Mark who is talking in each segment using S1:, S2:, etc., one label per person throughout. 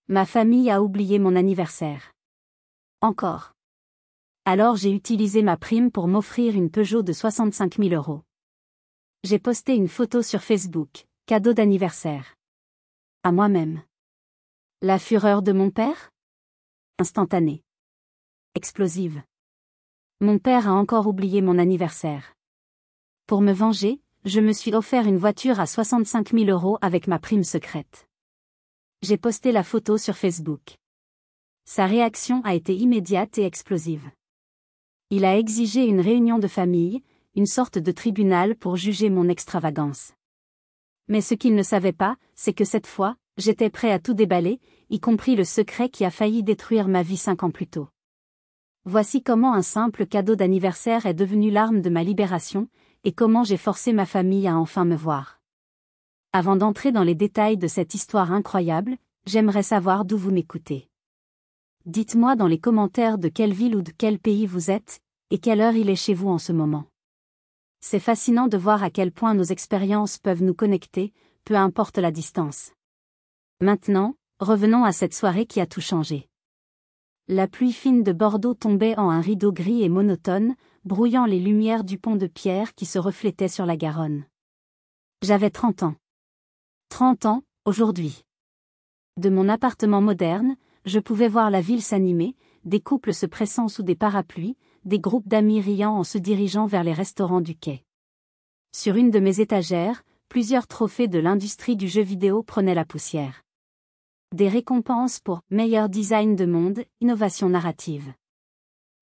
S1: Ma famille a oublié mon anniversaire. Encore. Alors j'ai utilisé ma prime pour m'offrir une Peugeot de 65 000 euros. J'ai posté une photo sur Facebook, cadeau d'anniversaire. À moi-même. La fureur de mon père? Instantanée. Explosive. Mon père a encore oublié mon anniversaire. Pour me venger, je me suis offert une voiture à 65 000 euros avec ma prime secrète. J'ai posté la photo sur Facebook. Sa réaction a été immédiate et explosive. Il a exigé une réunion de famille, une sorte de tribunal pour juger mon extravagance. Mais ce qu'il ne savait pas, c'est que cette fois, j'étais prêt à tout déballer, y compris le secret qui a failli détruire ma vie 5 ans plus tôt. Voici comment un simple cadeau d'anniversaire est devenu l'arme de ma libération, et comment j'ai forcé ma famille à enfin me voir. Avant d'entrer dans les détails de cette histoire incroyable, j'aimerais savoir d'où vous m'écoutez. Dites-moi dans les commentaires de quelle ville ou de quel pays vous êtes, et quelle heure il est chez vous en ce moment. C'est fascinant de voir à quel point nos expériences peuvent nous connecter, peu importe la distance. Maintenant, revenons à cette soirée qui a tout changé. La pluie fine de Bordeaux tombait en un rideau gris et monotone, brouillant les lumières du pont de pierre qui se reflétait sur la Garonne. J'avais 30 ans. 30 ans, aujourd'hui. De mon appartement moderne, je pouvais voir la ville s'animer, des couples se pressant sous des parapluies, des groupes d'amis riant en se dirigeant vers les restaurants du quai. Sur une de mes étagères, plusieurs trophées de l'industrie du jeu vidéo prenaient la poussière. Des récompenses pour meilleur design de monde, innovation narrative.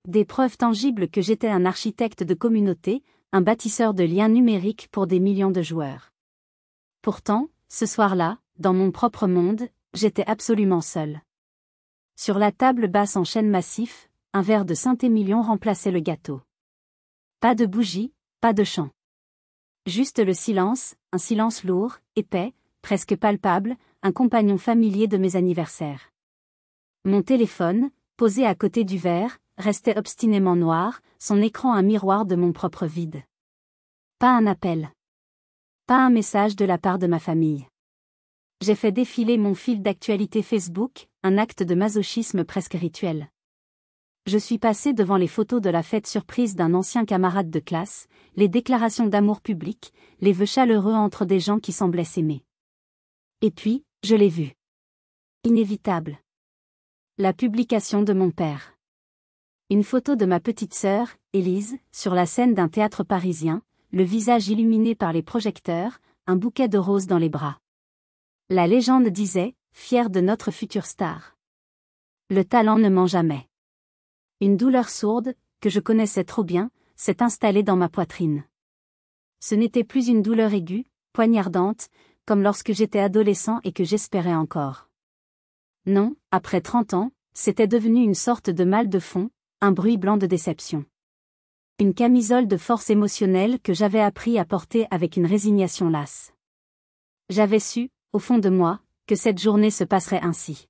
S1: Des preuves tangibles que j'étais un architecte de communauté, un bâtisseur de liens numériques pour des millions de joueurs. Pourtant, ce soir-là, dans mon propre monde, j'étais absolument seul. Sur la table basse en chêne massif, un verre de Saint-Émilion remplaçait le gâteau. Pas de bougie, pas de chant. Juste le silence, un silence lourd, épais, presque palpable, un compagnon familier de mes anniversaires. Mon téléphone, posé à côté du verre, restait obstinément noir, son écran un miroir de mon propre vide. Pas un appel. Pas un message de la part de ma famille. J'ai fait défiler mon fil d'actualité Facebook, un acte de masochisme presque rituel. Je suis passé devant les photos de la fête surprise d'un ancien camarade de classe, les déclarations d'amour publiques, les vœux chaleureux entre des gens qui semblaient s'aimer. Et puis, je l'ai vu. Inévitable. La publication de mon père. Une photo de ma petite sœur, Élise, sur la scène d'un théâtre parisien, le visage illuminé par les projecteurs, un bouquet de roses dans les bras. La légende disait, fière de notre future star. Le talent ne ment jamais. Une douleur sourde, que je connaissais trop bien, s'est installée dans ma poitrine. Ce n'était plus une douleur aiguë, poignardante, comme lorsque j'étais adolescent et que j'espérais encore. Non, après 30 ans, c'était devenu une sorte de mal de fond, un bruit blanc de déception. Une camisole de force émotionnelle que j'avais appris à porter avec une résignation lasse. J'avais su, au fond de moi, que cette journée se passerait ainsi.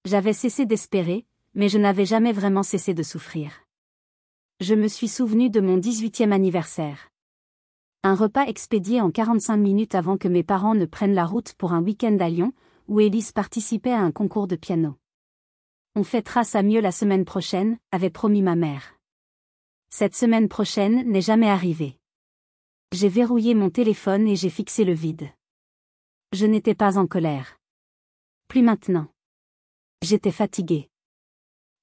S1: J'avais cessé d'espérer, mais je n'avais jamais vraiment cessé de souffrir. Je me suis souvenu de mon 18e anniversaire. Un repas expédié en 45 minutes avant que mes parents ne prennent la route pour un week-end à Lyon, où Élise participait à un concours de piano. On fêtera ça mieux la semaine prochaine, avait promis ma mère. Cette semaine prochaine n'est jamais arrivée. J'ai verrouillé mon téléphone et j'ai fixé le vide. Je n'étais pas en colère. Plus maintenant. J'étais fatiguée.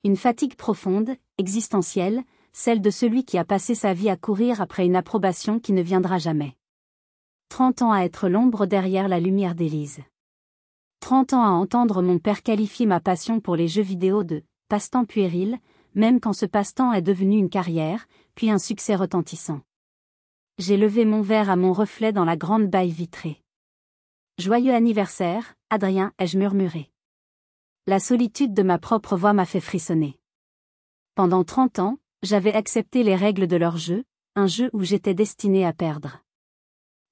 S1: Une fatigue profonde, existentielle, celle de celui qui a passé sa vie à courir après une approbation qui ne viendra jamais. 30 ans à être l'ombre derrière la lumière d'Élise. 30 ans à entendre mon père qualifier ma passion pour les jeux vidéo de « passe-temps puéril », même quand ce passe-temps est devenu une carrière, puis un succès retentissant. J'ai levé mon verre à mon reflet dans la grande baille vitrée. « Joyeux anniversaire, Adrien », ai-je murmuré. La solitude de ma propre voix m'a fait frissonner. Pendant 30 ans, j'avais accepté les règles de leur jeu, un jeu où j'étais destiné à perdre.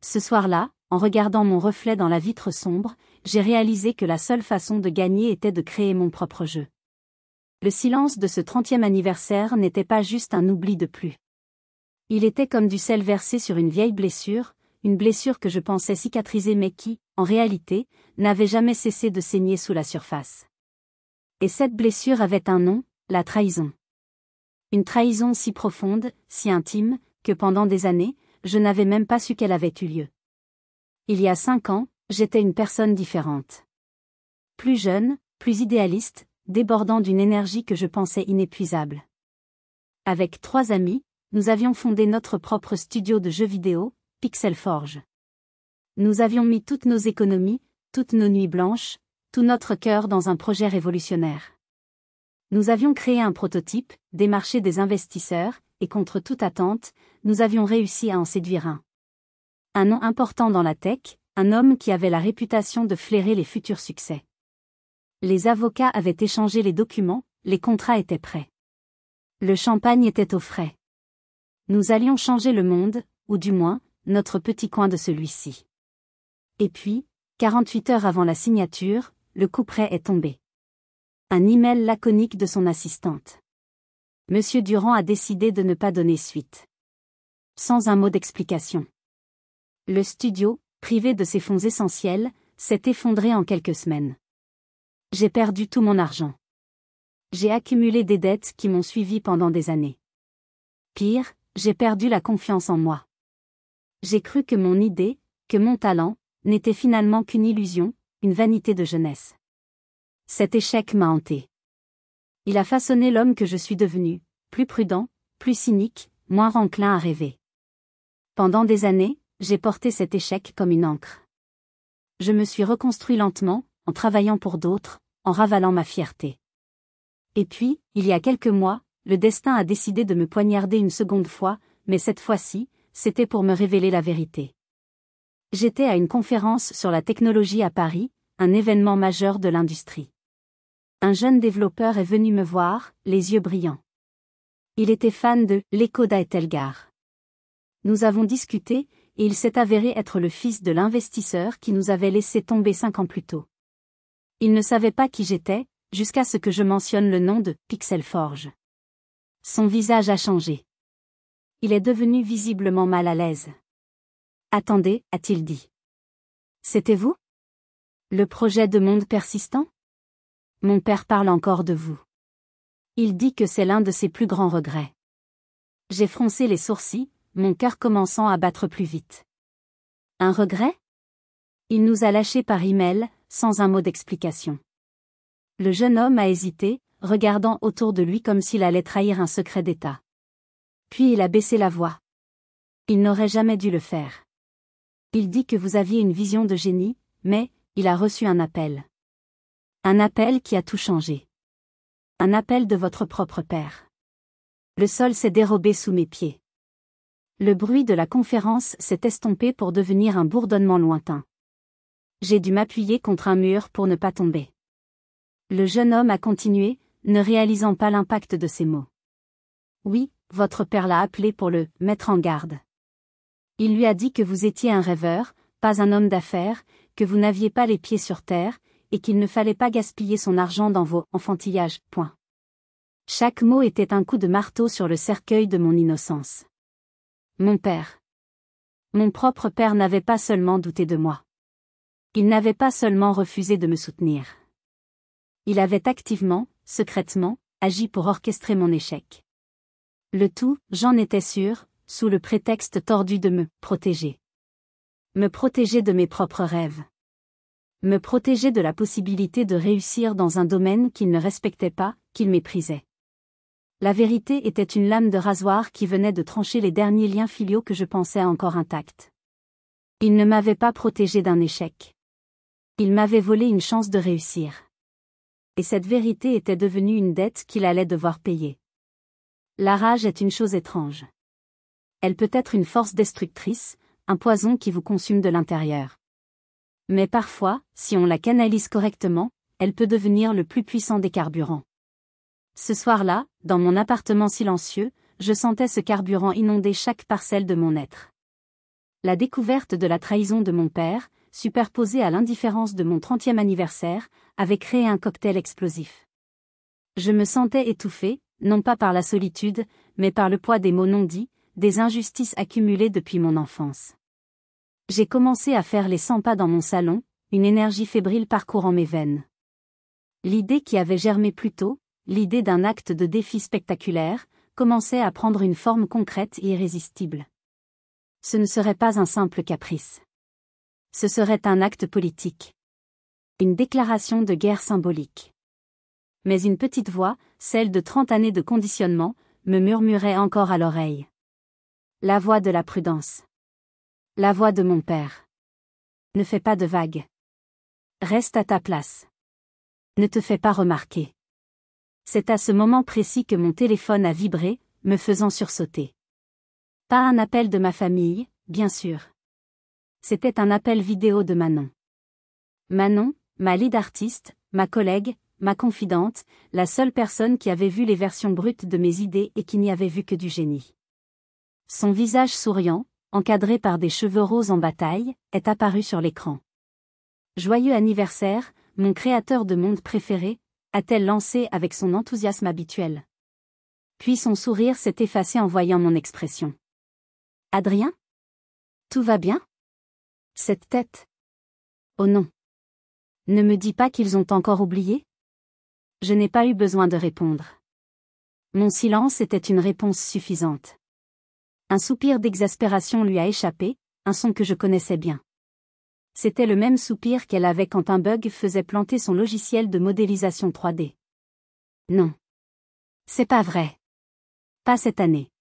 S1: Ce soir-là, en regardant mon reflet dans la vitre sombre, j'ai réalisé que la seule façon de gagner était de créer mon propre jeu. Le silence de ce 30e anniversaire n'était pas juste un oubli de plus. Il était comme du sel versé sur une vieille blessure, une blessure que je pensais cicatriser mais qui, en réalité, n'avait jamais cessé de saigner sous la surface. Et cette blessure avait un nom, la trahison. Une trahison si profonde, si intime, que pendant des années, je n'avais même pas su qu'elle avait eu lieu. Il y a 5 ans, j'étais une personne différente. Plus jeune, plus idéaliste, débordant d'une énergie que je pensais inépuisable. Avec 3 amis, nous avions fondé notre propre studio de jeux vidéo, Pixel Forge. Nous avions mis toutes nos économies, toutes nos nuits blanches, tout notre cœur dans un projet révolutionnaire. Nous avions créé un prototype, démarché des investisseurs, et contre toute attente, nous avions réussi à en séduire un. Un nom important dans la tech, un homme qui avait la réputation de flairer les futurs succès. Les avocats avaient échangé les documents, les contrats étaient prêts. Le champagne était au frais. Nous allions changer le monde, ou du moins, notre petit coin de celui-ci. Et puis, 48 heures avant la signature, le coup près est tombé. Un email laconique de son assistante. Monsieur Durand a décidé de ne pas donner suite. Sans un mot d'explication. Le studio, privé de ses fonds essentiels, s'est effondré en quelques semaines. J'ai perdu tout mon argent. J'ai accumulé des dettes qui m'ont suivi pendant des années. Pire, j'ai perdu la confiance en moi. J'ai cru que mon idée, que mon talent, n'était finalement qu'une illusion, une vanité de jeunesse. Cet échec m'a hanté. Il a façonné l'homme que je suis devenu, plus prudent, plus cynique, moins enclin à rêver. Pendant des années, j'ai porté cet échec comme une encre. Je me suis reconstruit lentement, en travaillant pour d'autres, en ravalant ma fierté. Et puis, il y a quelques mois, le destin a décidé de me poignarder une seconde fois, mais cette fois-ci, c'était pour me révéler la vérité. J'étais à une conférence sur la technologie à Paris, un événement majeur de l'industrie. Un jeune développeur est venu me voir, les yeux brillants. Il était fan de l'écho d'Aetelgar. Nous avons discuté, et il s'est avéré être le fils de l'investisseur qui nous avait laissé tomber 5 ans plus tôt. Il ne savait pas qui j'étais, jusqu'à ce que je mentionne le nom de Pixel Forge. Son visage a changé. Il est devenu visiblement mal à l'aise. « Attendez, a-t-il dit. C'était vous? Le projet de monde persistant? Mon père parle encore de vous. Il dit que c'est l'un de ses plus grands regrets. » J'ai froncé les sourcils, mon cœur commençant à battre plus vite. Un regret? Il nous a lâchés par email, sans un mot d'explication. Le jeune homme a hésité, regardant autour de lui comme s'il allait trahir un secret d'État. Puis il a baissé la voix. Il n'aurait jamais dû le faire. Il dit que vous aviez une vision de génie, mais, il a reçu un appel. Un appel qui a tout changé. Un appel de votre propre père. Le sol s'est dérobé sous mes pieds. Le bruit de la conférence s'est estompé pour devenir un bourdonnement lointain. J'ai dû m'appuyer contre un mur pour ne pas tomber. Le jeune homme a continué, ne réalisant pas l'impact de ses mots. Oui, votre père l'a appelé pour le mettre en garde. Il lui a dit que vous étiez un rêveur, pas un homme d'affaires, que vous n'aviez pas les pieds sur terre, et qu'il ne fallait pas gaspiller son argent dans vos enfantillages. Point. Chaque mot était un coup de marteau sur le cercueil de mon innocence. Mon père. Mon propre père n'avait pas seulement douté de moi. Il n'avait pas seulement refusé de me soutenir. Il avait activement, secrètement, agi pour orchestrer mon échec. Le tout, j'en étais sûr, sous le prétexte tordu de me protéger. Me protéger de mes propres rêves. Me protéger de la possibilité de réussir dans un domaine qu'il ne respectait pas, qu'il méprisait. La vérité était une lame de rasoir qui venait de trancher les derniers liens filiaux que je pensais encore intacts. Il ne m'avait pas protégé d'un échec. Il m'avait volé une chance de réussir. Et cette vérité était devenue une dette qu'il allait devoir payer. La rage est une chose étrange. Elle peut être une force destructrice, un poison qui vous consume de l'intérieur. Mais parfois, si on la canalise correctement, elle peut devenir le plus puissant des carburants. Ce soir-là, dans mon appartement silencieux, je sentais ce carburant inonder chaque parcelle de mon être. La découverte de la trahison de mon père, superposée à l'indifférence de mon 30e anniversaire, avait créé un cocktail explosif. Je me sentais étouffée, non pas par la solitude, mais par le poids des mots non dits, des injustices accumulées depuis mon enfance. J'ai commencé à faire les 100 pas dans mon salon, une énergie fébrile parcourant mes veines. L'idée qui avait germé plus tôt, l'idée d'un acte de défi spectaculaire, commençait à prendre une forme concrète et irrésistible. Ce ne serait pas un simple caprice. Ce serait un acte politique. Une déclaration de guerre symbolique. Mais une petite voix, celle de 30 années de conditionnement, me murmurait encore à l'oreille. La voix de la prudence. La voix de mon père. Ne fais pas de vagues. Reste à ta place. Ne te fais pas remarquer. C'est à ce moment précis que mon téléphone a vibré, me faisant sursauter. Pas un appel de ma famille, bien sûr. C'était un appel vidéo de Manon. Manon, ma lead artiste, ma collègue, ma confidente, la seule personne qui avait vu les versions brutes de mes idées et qui n'y avait vu que du génie. Son visage souriant, encadré par des cheveux roses en bataille, est apparu sur l'écran. Joyeux anniversaire, mon créateur de monde préféré, a-t-elle lancé avec son enthousiasme habituel. Puis son sourire s'est effacé en voyant mon expression. Adrien? Tout va bien? Cette tête? Oh non. Ne me dis pas qu'ils ont encore oublié? Je n'ai pas eu besoin de répondre. Mon silence était une réponse suffisante. Un soupir d'exaspération lui a échappé, un son que je connaissais bien. C'était le même soupir qu'elle avait quand un bug faisait planter son logiciel de modélisation 3D. Non. C'est pas vrai. Pas cette année.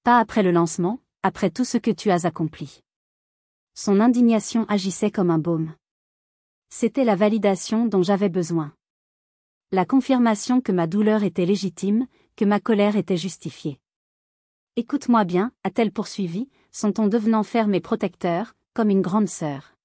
S1: Pas après le lancement, après tout ce que tu as accompli. Son indignation agissait comme un baume. C'était la validation dont j'avais besoin. La confirmation que ma douleur était légitime, que ma colère était justifiée. Écoute-moi bien, a-t-elle poursuivi, son ton devenant ferme et protecteur, comme une grande sœur.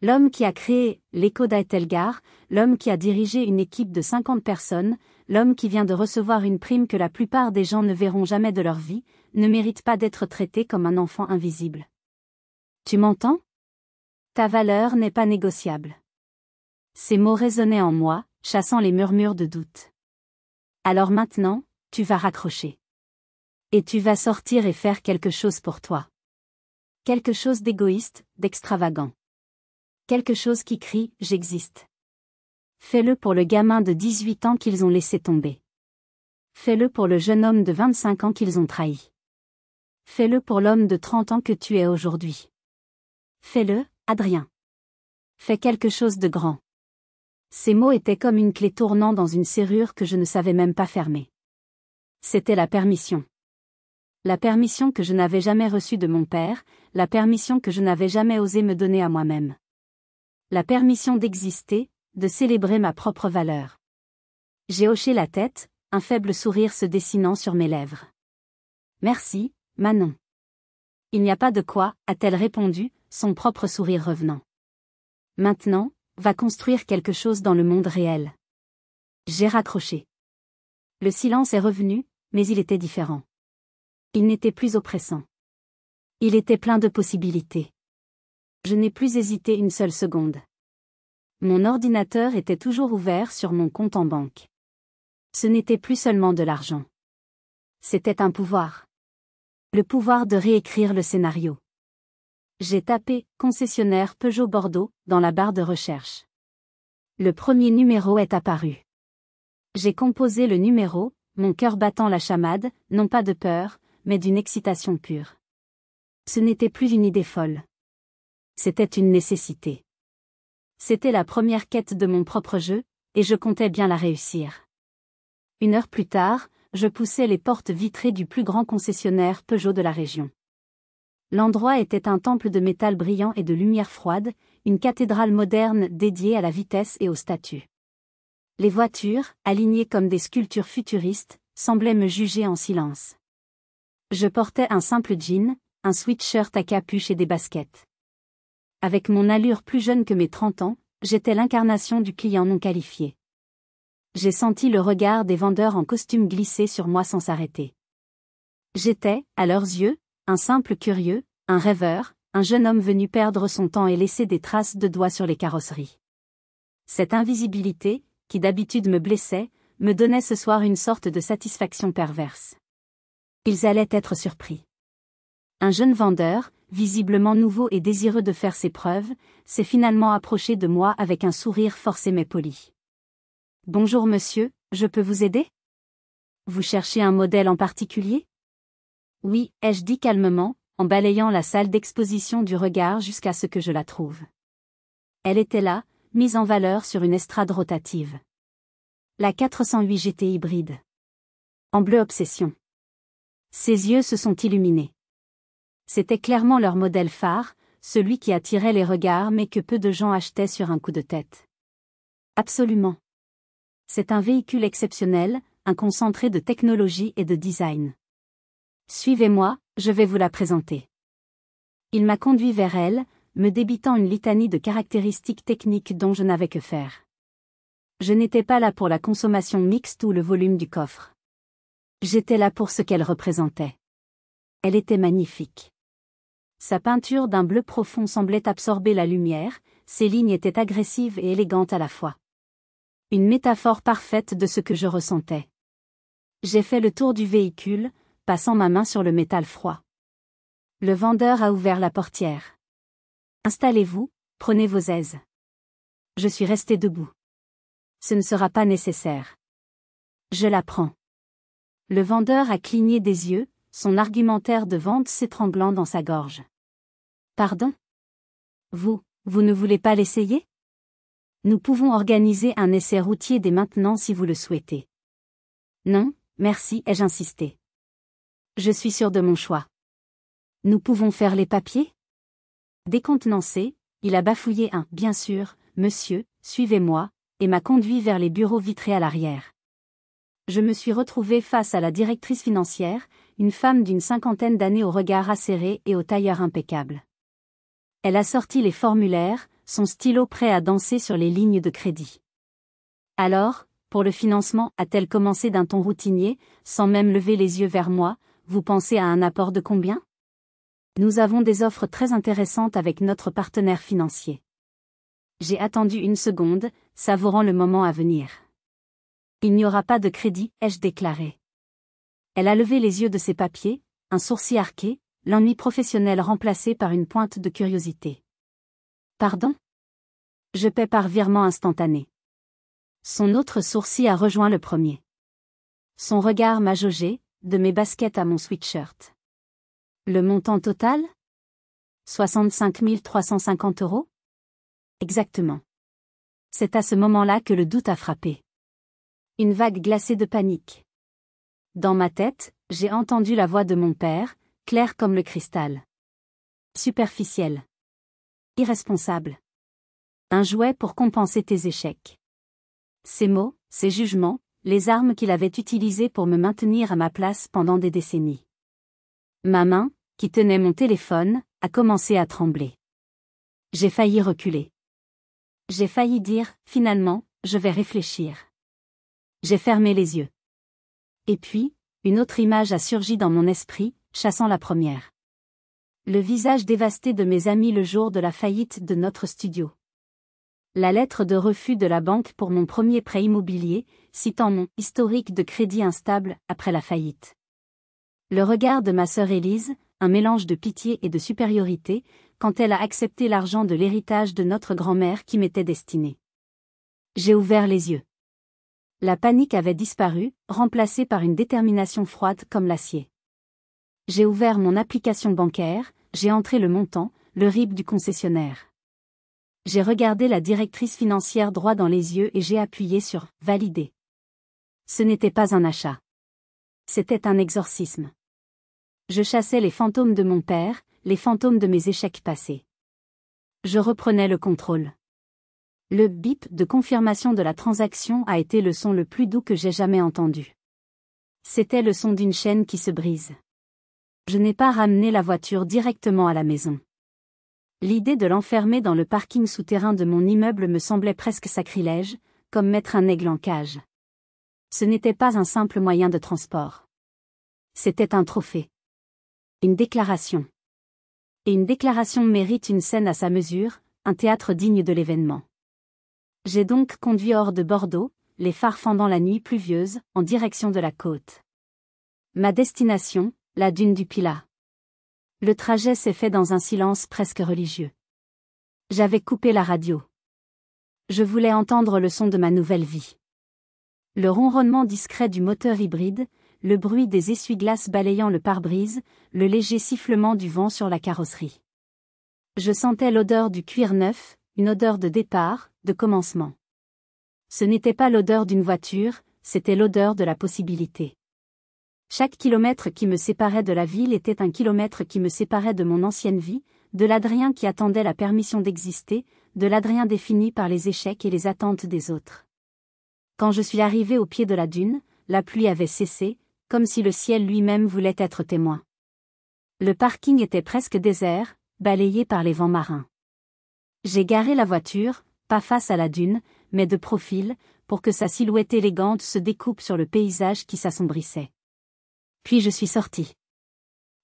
S1: L'homme qui a créé l'écho d'Aethelgar, l'homme qui a dirigé une équipe de 50 personnes, l'homme qui vient de recevoir une prime que la plupart des gens ne verront jamais de leur vie, ne mérite pas d'être traité comme un enfant invisible. Tu m'entends? Ta valeur n'est pas négociable. Ces mots résonnaient en moi, chassant les murmures de doute. Alors maintenant, tu vas raccrocher. Et tu vas sortir et faire quelque chose pour toi. Quelque chose d'égoïste, d'extravagant. Quelque chose qui crie « J'existe ». Fais-le pour le gamin de 18 ans qu'ils ont laissé tomber. Fais-le pour le jeune homme de 25 ans qu'ils ont trahi. Fais-le pour l'homme de 30 ans que tu es aujourd'hui. Fais-le, Adrien. Fais quelque chose de grand. Ces mots étaient comme une clé tournant dans une serrure que je ne savais même pas fermer. C'était la permission. La permission que je n'avais jamais reçue de mon père, la permission que je n'avais jamais osé me donner à moi-même. La permission d'exister, de célébrer ma propre valeur. J'ai hoché la tête, un faible sourire se dessinant sur mes lèvres. Merci, Manon. Il n'y a pas de quoi, a-t-elle répondu, son propre sourire revenant. Maintenant, va construire quelque chose dans le monde réel. J'ai raccroché. Le silence est revenu, mais il était différent. Il n'était plus oppressant. Il était plein de possibilités. Je n'ai plus hésité une seule seconde. Mon ordinateur était toujours ouvert sur mon compte en banque. Ce n'était plus seulement de l'argent. C'était un pouvoir. Le pouvoir de réécrire le scénario. J'ai tapé « Concessionnaire Peugeot Bordeaux » dans la barre de recherche. Le premier numéro est apparu. J'ai composé le numéro, mon cœur battant la chamade, non pas de peur, mais d'une excitation pure. Ce n'était plus une idée folle. C'était une nécessité. C'était la première quête de mon propre jeu, et je comptais bien la réussir. 1 heure plus tard, je poussais les portes vitrées du plus grand concessionnaire Peugeot de la région. L'endroit était un temple de métal brillant et de lumière froide, une cathédrale moderne dédiée à la vitesse et au statut. Les voitures, alignées comme des sculptures futuristes, semblaient me juger en silence. Je portais un simple jean, un sweatshirt à capuche et des baskets. Avec mon allure plus jeune que mes 30 ans, j'étais l'incarnation du client non qualifié. J'ai senti le regard des vendeurs en costume glisser sur moi sans s'arrêter. J'étais, à leurs yeux, un simple curieux, un rêveur, un jeune homme venu perdre son temps et laisser des traces de doigts sur les carrosseries. Cette invisibilité, qui d'habitude me blessait, me donnait ce soir une sorte de satisfaction perverse. Ils allaient être surpris. Un jeune vendeur, visiblement nouveau et désireux de faire ses preuves, s'est finalement approché de moi avec un sourire forcé mais poli. « Bonjour monsieur, je peux vous aider ? Vous cherchez un modèle en particulier ? » « Oui, ai-je dit calmement, en balayant la salle d'exposition du regard jusqu'à ce que je la trouve. Elle était là, mise en valeur sur une estrade rotative. La 408 GT hybride. En bleu obsession. Ses yeux se sont illuminés. C'était clairement leur modèle phare, celui qui attirait les regards mais que peu de gens achetaient sur un coup de tête. Absolument. C'est un véhicule exceptionnel, un concentré de technologie et de design. Suivez-moi, je vais vous la présenter. Il m'a conduit vers elle, me débitant une litanie de caractéristiques techniques dont je n'avais que faire. Je n'étais pas là pour la consommation mixte ou le volume du coffre. J'étais là pour ce qu'elle représentait. Elle était magnifique. Sa peinture d'un bleu profond semblait absorber la lumière, ses lignes étaient agressives et élégantes à la fois. Une métaphore parfaite de ce que je ressentais. J'ai fait le tour du véhicule, passant ma main sur le métal froid. Le vendeur a ouvert la portière. « Installez-vous, prenez vos aises. » Je suis resté debout. « Ce ne sera pas nécessaire. » Je la prends. Le vendeur a cligné des yeux, son argumentaire de vente s'étranglant dans sa gorge. « Pardon ? Vous ne voulez pas l'essayer ? Nous pouvons organiser un essai routier dès maintenant si vous le souhaitez. » « Non, merci, ai-je insisté. Je suis sûr de mon choix. Nous pouvons faire les papiers ? Décontenancé, il a bafouillé un « bien sûr, monsieur, suivez-moi » et m'a conduit vers les bureaux vitrés à l'arrière. Je me suis retrouvé face à la directrice financière, une femme d'une 50aine d'années au regard acéré et au tailleur impeccable. Elle a sorti les formulaires, son stylo prêt à danser sur les lignes de crédit. Alors, pour le financement, a-t-elle commencé d'un ton routinier, sans même lever les yeux vers moi, vous pensez à un apport de combien ? Nous avons des offres très intéressantes avec notre partenaire financier. J'ai attendu une seconde, savourant le moment à venir. Il n'y aura pas de crédit, ai-je déclaré. Elle a levé les yeux de ses papiers, un sourcil arqué, l'ennui professionnel remplacé par une pointe de curiosité. Pardon ? Je paie par virement instantané. Son autre sourcil a rejoint le premier. Son regard m'a jaugé, de mes baskets à mon sweatshirt. Le montant total ? 65 350 €. Exactement. C'est à ce moment-là que le doute a frappé. Une vague glacée de panique. Dans ma tête, j'ai entendu la voix de mon père, claire comme le cristal. Superficielle. Irresponsable. Un jouet pour compenser tes échecs. Ces mots, ces jugements, les armes qu'il avait utilisées pour me maintenir à ma place pendant des décennies. Ma main, qui tenait mon téléphone, a commencé à trembler. J'ai failli reculer. J'ai failli dire, finalement, je vais réfléchir. J'ai fermé les yeux. Et puis, une autre image a surgi dans mon esprit, chassant la première. Le visage dévasté de mes amis le jour de la faillite de notre studio. La lettre de refus de la banque pour mon premier prêt immobilier, citant mon « historique de crédit instable » après la faillite. Le regard de ma sœur Élise, un mélange de pitié et de supériorité, quand elle a accepté l'argent de l'héritage de notre grand-mère qui m'était destiné. J'ai ouvert les yeux. La panique avait disparu, remplacée par une détermination froide comme l'acier. J'ai ouvert mon application bancaire, j'ai entré le montant, le RIB du concessionnaire. J'ai regardé la directrice financière droit dans les yeux et j'ai appuyé sur « Valider ». Ce n'était pas un achat. C'était un exorcisme. Je chassais les fantômes de mon père, les fantômes de mes échecs passés. Je reprenais le contrôle. Le bip de confirmation de la transaction a été le son le plus doux que j'ai jamais entendu. C'était le son d'une chaîne qui se brise. Je n'ai pas ramené la voiture directement à la maison. L'idée de l'enfermer dans le parking souterrain de mon immeuble me semblait presque sacrilège, comme mettre un aigle en cage. Ce n'était pas un simple moyen de transport. C'était un trophée. Une déclaration. Et une déclaration mérite une scène à sa mesure, un théâtre digne de l'événement. J'ai donc conduit hors de Bordeaux, les phares fendant la nuit pluvieuse, en direction de la côte. Ma destination, la dune du Pilat. Le trajet s'est fait dans un silence presque religieux. J'avais coupé la radio. Je voulais entendre le son de ma nouvelle vie. Le ronronnement discret du moteur hybride, le bruit des essuie-glaces balayant le pare-brise, le léger sifflement du vent sur la carrosserie. Je sentais l'odeur du cuir neuf, une odeur de départ, de commencement. Ce n'était pas l'odeur d'une voiture, c'était l'odeur de la possibilité. Chaque kilomètre qui me séparait de la ville était un kilomètre qui me séparait de mon ancienne vie, de l'Adrien qui attendait la permission d'exister, de l'Adrien défini par les échecs et les attentes des autres. Quand je suis arrivé au pied de la dune, la pluie avait cessé, comme si le ciel lui-même voulait être témoin. Le parking était presque désert, balayé par les vents marins. J'ai garé la voiture, pas face à la dune, mais de profil, pour que sa silhouette élégante se découpe sur le paysage qui s'assombrissait. Puis je suis sorti.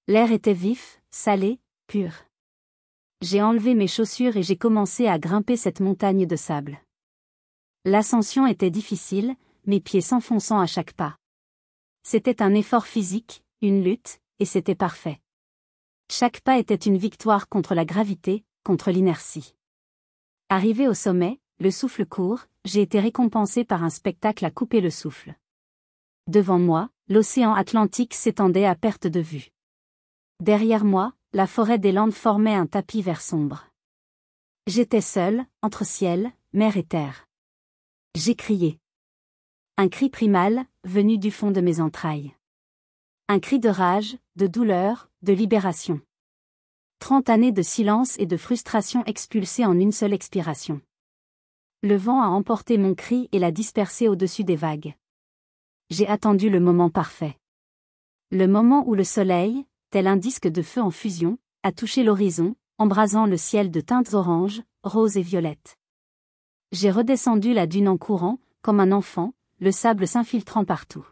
S1: L'air était vif, salé, pur. J'ai enlevé mes chaussures et j'ai commencé à grimper cette montagne de sable. L'ascension était difficile, mes pieds s'enfonçant à chaque pas. C'était un effort physique, une lutte, et c'était parfait. Chaque pas était une victoire contre la gravité, contre l'inertie. Arrivé au sommet, le souffle court, j'ai été récompensé par un spectacle à couper le souffle. Devant moi, l'océan Atlantique s'étendait à perte de vue. Derrière moi, la forêt des Landes formait un tapis vert sombre. J'étais seul, entre ciel, mer et terre. J'ai crié. Un cri primal, venu du fond de mes entrailles. Un cri de rage, de douleur, de libération. 30 années de silence et de frustration expulsées en une seule expiration. Le vent a emporté mon cri et l'a dispersé au-dessus des vagues. J'ai attendu le moment parfait. Le moment où le soleil, tel un disque de feu en fusion, a touché l'horizon, embrasant le ciel de teintes oranges, roses et violettes. J'ai redescendu la dune en courant, comme un enfant, le sable s'infiltrant partout.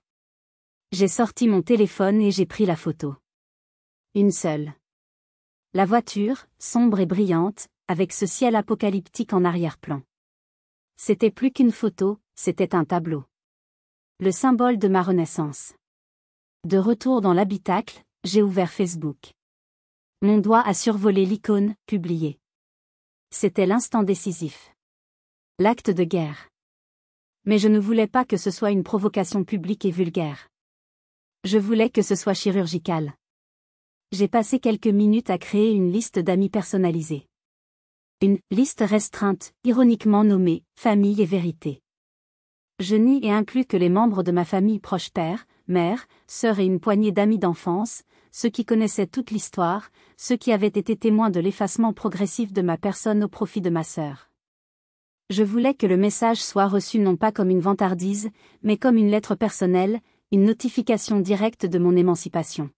S1: J'ai sorti mon téléphone et j'ai pris la photo. Une seule. La voiture, sombre et brillante, avec ce ciel apocalyptique en arrière-plan. C'était plus qu'une photo, c'était un tableau. Le symbole de ma renaissance. De retour dans l'habitacle, j'ai ouvert Facebook. Mon doigt a survolé l'icône « Publier ». C'était l'instant décisif. L'acte de guerre. Mais je ne voulais pas que ce soit une provocation publique et vulgaire. Je voulais que ce soit chirurgical. J'ai passé quelques minutes à créer une liste d'amis personnalisés. Une liste restreinte, ironiquement nommée « Famille et vérité ». Je n'y ai inclus que les membres de ma famille proche, père, mère, sœur et une poignée d'amis d'enfance, ceux qui connaissaient toute l'histoire, ceux qui avaient été témoins de l'effacement progressif de ma personne au profit de ma sœur. Je voulais que le message soit reçu non pas comme une vantardise, mais comme une lettre personnelle, une notification directe de mon émancipation.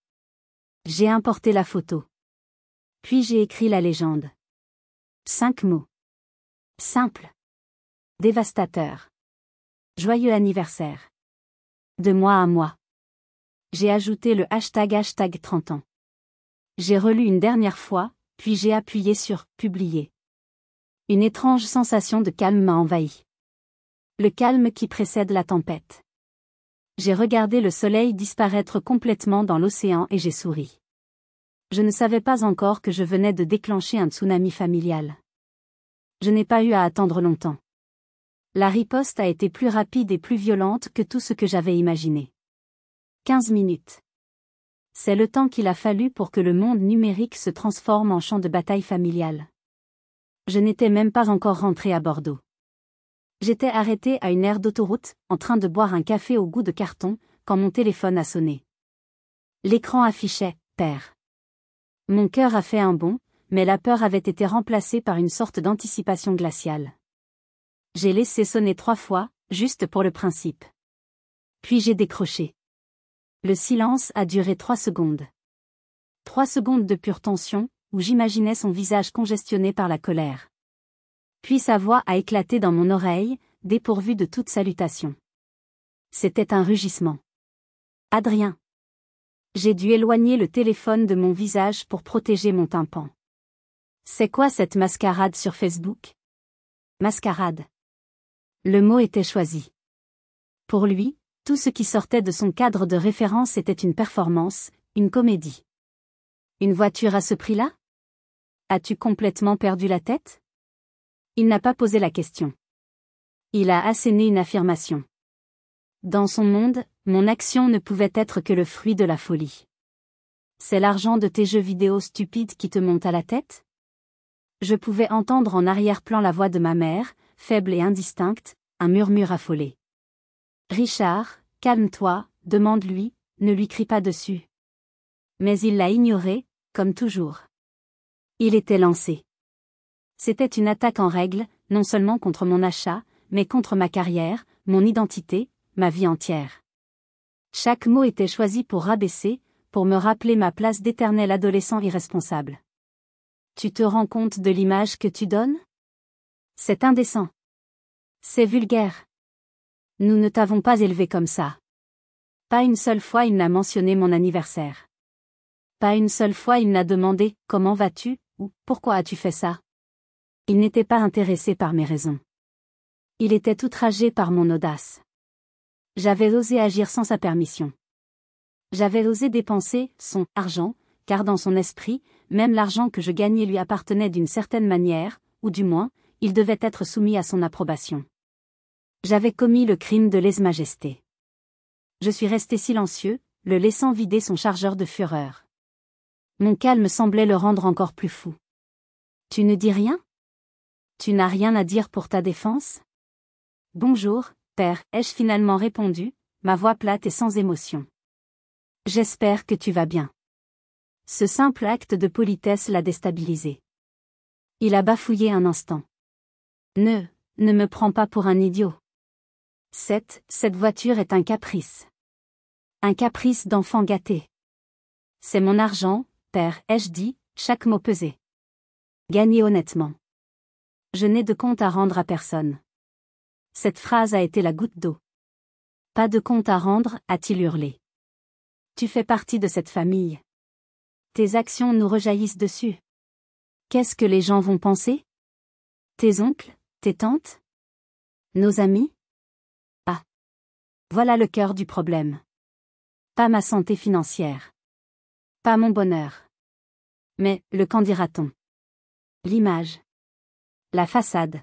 S1: J'ai importé la photo. Puis j'ai écrit la légende. 5 mots. Simple. Dévastateur. Joyeux anniversaire. De mois à mois. J'ai ajouté le hashtag 30 ans. J'ai relu une dernière fois, puis j'ai appuyé sur « Publier ». Une étrange sensation de calme m'a envahi. Le calme qui précède la tempête. J'ai regardé le soleil disparaître complètement dans l'océan et j'ai souri. Je ne savais pas encore que je venais de déclencher un tsunami familial. Je n'ai pas eu à attendre longtemps. La riposte a été plus rapide et plus violente que tout ce que j'avais imaginé. 15 minutes. C'est le temps qu'il a fallu pour que le monde numérique se transforme en champ de bataille familial. Je n'étais même pas encore rentré à Bordeaux. J'étais arrêté à une aire d'autoroute, en train de boire un café au goût de carton, quand mon téléphone a sonné. L'écran affichait « Père ». Mon cœur a fait un bond, mais la peur avait été remplacée par une sorte d'anticipation glaciale. J'ai laissé sonner 3 fois, juste pour le principe. Puis j'ai décroché. Le silence a duré 3 secondes. 3 secondes de pure tension, où j'imaginais son visage congestionné par la colère. Puis sa voix a éclaté dans mon oreille, dépourvue de toute salutation. C'était un rugissement. Adrien. J'ai dû éloigner le téléphone de mon visage pour protéger mon tympan. C'est quoi cette mascarade sur Facebook? Mascarade. Le mot était choisi. Pour lui, tout ce qui sortait de son cadre de référence était une performance, une comédie. Une voiture à ce prix-là? As-tu complètement perdu la tête? Il n'a pas posé la question. Il a asséné une affirmation. Dans son monde, mon action ne pouvait être que le fruit de la folie. C'est l'argent de tes jeux vidéo stupides qui te monte à la tête? Je pouvais entendre en arrière-plan la voix de ma mère, faible et indistincte, un murmure affolé. Richard, calme-toi, demande-lui, ne lui crie pas dessus. Mais il l'a ignoré, comme toujours. Il était lancé. C'était une attaque en règle, non seulement contre mon achat, mais contre ma carrière, mon identité, ma vie entière. Chaque mot était choisi pour rabaisser, pour me rappeler ma place d'éternel adolescent irresponsable. Tu te rends compte de l'image que tu donnes? C'est indécent. C'est vulgaire. Nous ne t'avons pas élevé comme ça. Pas une seule fois il n'a mentionné mon anniversaire. Pas une seule fois il n'a demandé « Comment vas-tu » ou « Pourquoi as-tu fait ça ?» Il n'était pas intéressé par mes raisons. Il était outragé par mon audace. J'avais osé agir sans sa permission. J'avais osé dépenser son argent, car dans son esprit, même l'argent que je gagnais lui appartenait d'une certaine manière, ou du moins, il devait être soumis à son approbation. J'avais commis le crime de lèse-majesté. Je suis resté silencieux, le laissant vider son chargeur de fureur. Mon calme semblait le rendre encore plus fou. Tu ne dis rien? Tu n'as rien à dire pour ta défense? Bonjour, père, ai-je finalement répondu, ma voix plate et sans émotion. J'espère que tu vas bien. Ce simple acte de politesse l'a déstabilisé. Il a bafouillé un instant. Ne me prends pas pour un idiot. Cette voiture est un caprice. Un caprice d'enfant gâté. C'est mon argent, père, ai-je dit, chaque mot pesé. Gagné honnêtement. Je n'ai de compte à rendre à personne. Cette phrase a été la goutte d'eau. Pas de compte à rendre, a-t-il hurlé. Tu fais partie de cette famille. Tes actions nous rejaillissent dessus. Qu'est-ce que les gens vont penser? Tes oncles, tes tantes? Nos amis? Ah. Voilà le cœur du problème. Pas ma santé financière. Pas mon bonheur. Mais, le qu'en dira-t-on? L'image. La façade.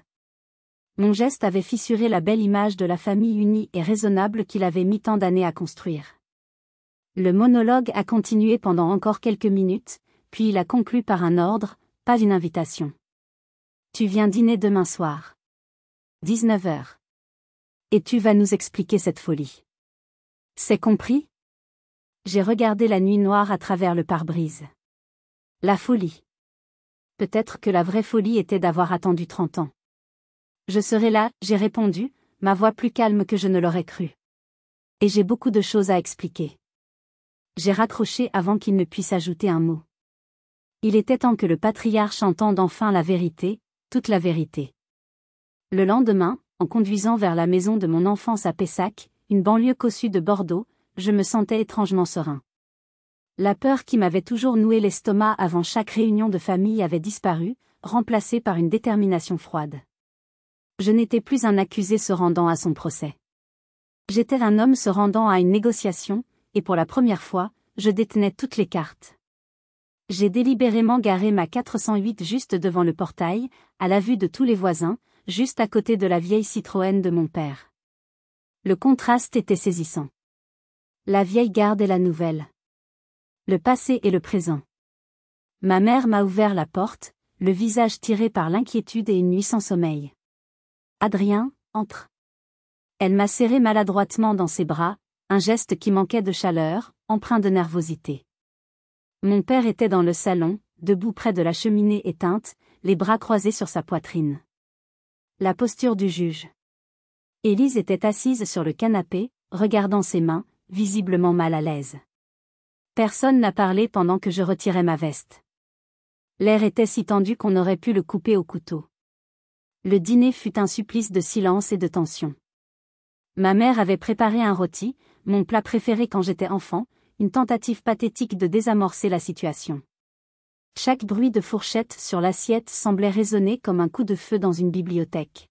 S1: Mon geste avait fissuré la belle image de la famille unie et raisonnable qu'il avait mis tant d'années à construire. Le monologue a continué pendant encore quelques minutes, puis il a conclu par un ordre, pas une invitation. Tu viens dîner demain soir. 19h. Et tu vas nous expliquer cette folie. C'est compris? J'ai regardé la nuit noire à travers le pare-brise. La folie. Peut-être que la vraie folie était d'avoir attendu 30 ans. Je serai là, j'ai répondu, ma voix plus calme que je ne l'aurais cru. Et j'ai beaucoup de choses à expliquer. J'ai raccroché avant qu'il ne puisse ajouter un mot. Il était temps que le patriarche entende enfin la vérité, toute la vérité. Le lendemain, en conduisant vers la maison de mon enfance à Pessac, une banlieue cossue de Bordeaux, je me sentais étrangement serein. La peur qui m'avait toujours noué l'estomac avant chaque réunion de famille avait disparu, remplacée par une détermination froide. Je n'étais plus un accusé se rendant à son procès. J'étais un homme se rendant à une négociation, et pour la première fois, je détenais toutes les cartes. J'ai délibérément garé ma 408 juste devant le portail, à la vue de tous les voisins, juste à côté de la vieille Citroën de mon père. Le contraste était saisissant. La vieille garde et la nouvelle. Le passé et le présent. Ma mère m'a ouvert la porte, le visage tiré par l'inquiétude et une nuit sans sommeil. Adrien, entre. Elle m'a serré maladroitement dans ses bras, un geste qui manquait de chaleur, empreint de nervosité. Mon père était dans le salon, debout près de la cheminée éteinte, les bras croisés sur sa poitrine. La posture du juge. Élise était assise sur le canapé, regardant ses mains, visiblement mal à l'aise. Personne n'a parlé pendant que je retirais ma veste. L'air était si tendu qu'on aurait pu le couper au couteau. Le dîner fut un supplice de silence et de tension. Ma mère avait préparé un rôti, mon plat préféré quand j'étais enfant, une tentative pathétique de désamorcer la situation. Chaque bruit de fourchette sur l'assiette semblait résonner comme un coup de feu dans une bibliothèque.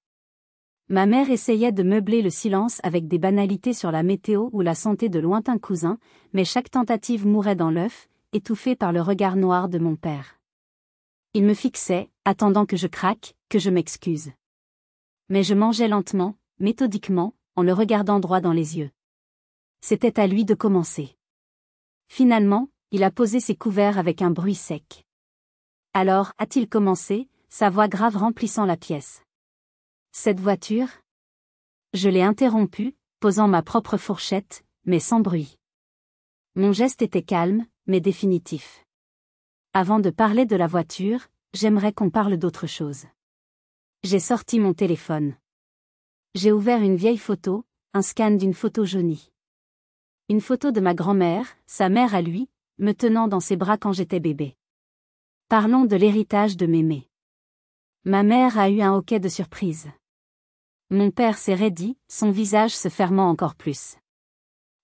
S1: Ma mère essayait de meubler le silence avec des banalités sur la météo ou la santé de lointains cousins, mais chaque tentative mourait dans l'œuf, étouffée par le regard noir de mon père. Il me fixait, attendant que je craque, que je m'excuse. Mais je mangeais lentement, méthodiquement, en le regardant droit dans les yeux. C'était à lui de commencer. Finalement, il a posé ses couverts avec un bruit sec. Alors, a-t-il commencé, sa voix grave remplissant la pièce. Cette voiture ? Je l'ai interrompu, posant ma propre fourchette, mais sans bruit. Mon geste était calme, mais définitif. Avant de parler de la voiture, j'aimerais qu'on parle d'autre chose. J'ai sorti mon téléphone. J'ai ouvert une vieille photo, un scan d'une photo jaunie. Une photo de ma grand-mère, sa mère à lui, me tenant dans ses bras quand j'étais bébé. Parlons de l'héritage de Mémé. Ma mère a eu un hoquet de surprise. Mon père s'est raidi, son visage se fermant encore plus.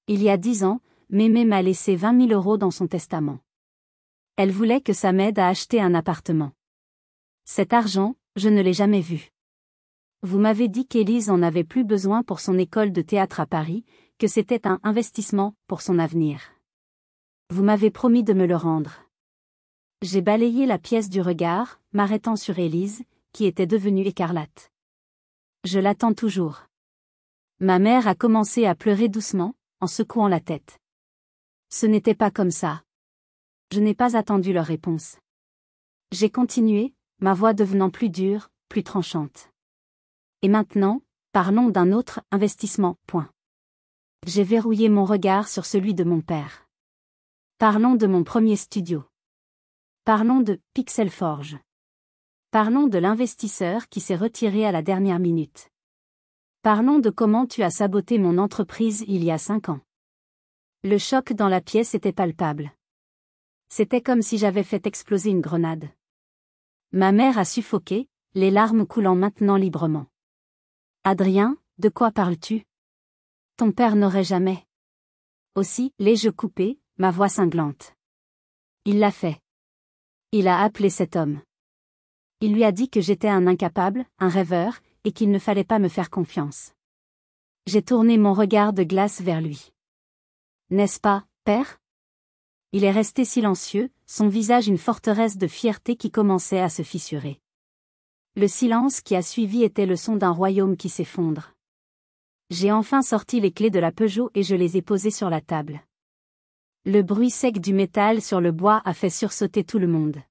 S1: Il y a 10 ans, Mémé m'a laissé 20 000 € dans son testament. Elle voulait que ça m'aide à acheter un appartement. Cet argent, je ne l'ai jamais vu. Vous m'avez dit qu'Élise en avait plus besoin pour son école de théâtre à Paris, que c'était un investissement pour son avenir. Vous m'avez promis de me le rendre. J'ai balayé la pièce du regard, m'arrêtant sur Élise, qui était devenue écarlate. Je l'attends toujours. Ma mère a commencé à pleurer doucement, en secouant la tête. Ce n'était pas comme ça. Je n'ai pas attendu leur réponse. J'ai continué, ma voix devenant plus dure, plus tranchante. Et maintenant, parlons d'un autre investissement, point. J'ai verrouillé mon regard sur celui de mon père. Parlons de mon premier studio. Parlons de Pixel Forge. Parlons de l'investisseur qui s'est retiré à la dernière minute. Parlons de comment tu as saboté mon entreprise il y a 5 ans. Le choc dans la pièce était palpable. C'était comme si j'avais fait exploser une grenade. Ma mère a suffoqué, les larmes coulant maintenant librement. Adrien, de quoi parles-tu ? Ton père n'aurait jamais. Aussi, l'ai-je coupé, ma voix cinglante. Il l'a fait. Il a appelé cet homme. Il lui a dit que j'étais un incapable, un rêveur, et qu'il ne fallait pas me faire confiance. J'ai tourné mon regard de glace vers lui. N'est-ce pas, père ? Il est resté silencieux, son visage une forteresse de fierté qui commençait à se fissurer. Le silence qui a suivi était le son d'un royaume qui s'effondre. J'ai enfin sorti les clés de la Peugeot et je les ai posées sur la table. Le bruit sec du métal sur le bois a fait sursauter tout le monde.